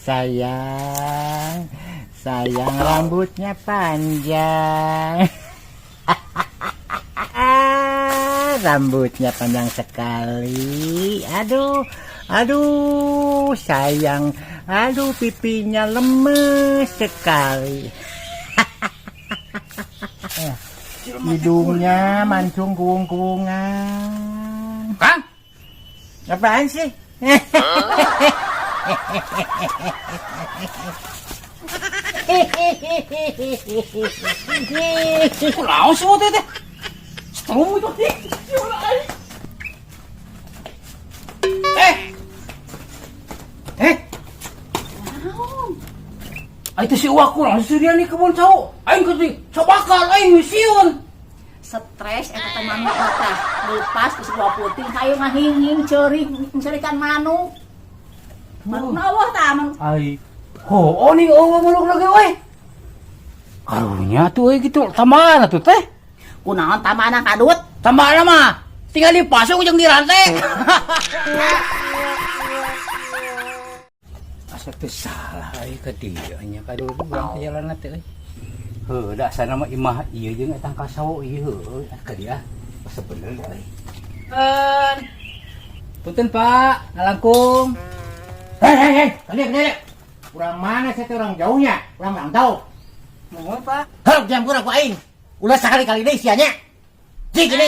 Sayang, sayang rambutnya panjang. Rambutnya panjang sekali. Aduh, aduh, sayang. Aduh, pipinya lemes sekali. Hidungnya mancung kuung-kuungan. Kang? Apaan sih? Kunaon sih mo teh? Setrum itu teh. Ay itu si uwak ko lang sirian ni kebun cau. Aing keti cabakal aing misiun. Stres eta teh manuk mata lepas ke sebuah puting hayu ngahinging ceurik mencarikan manuk. Manuk nawah tah manuk. Ay. Ho, ning eueuh muluk lagi we. Karunya tuh gitu. Tamana tuh teh? Kunaon tamana kadut? Tamana mah tinggal dipasok jeung dirantek. Asa teh salah ai ka dieu nya kadu urang teh jalan teh euy. Heuh, dasarna mah imah ieu jeung eta kasawo ieu heuh ka dia. Sebener euy. Punten Pak, ngalangkung. Hei, kalian. Kurang mana saya tuh orang jauhnya, kurang mantau. Mohon Pak. Halo, jam kurang ku aing. Ulah sekali-kali deh isiannya. Cik ini.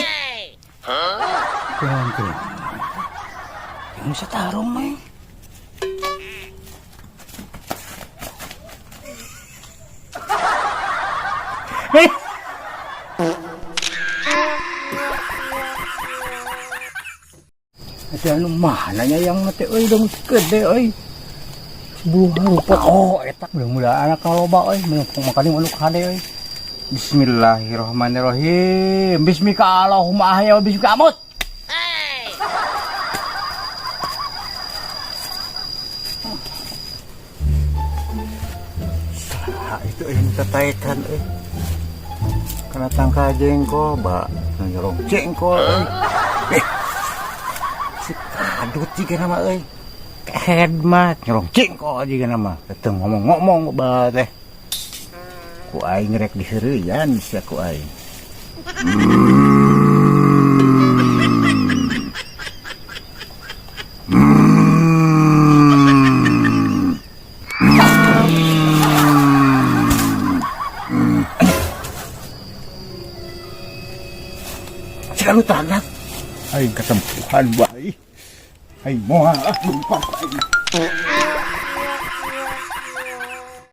Kurang. Yang bisa taruh mah. Ada anu mananya yang mati euy dong gede euy. Sebuah rupa eta mudah-mudahan kaloba euy meungkung makani anu kade euy. Bismillahirrahmanirrahim. Bismika Allahumma ahya wa bismika amut. Itu yang tertaikan karena tangka jengkol mbak nyorong jengkol si kadut juga nama kehemat nyorong jengkol juga nama teteng ngomong-ngomong mbak teh ku aing rek diserian sia ku aing lu tanah aing kesempuhan baik aing moal lupa aing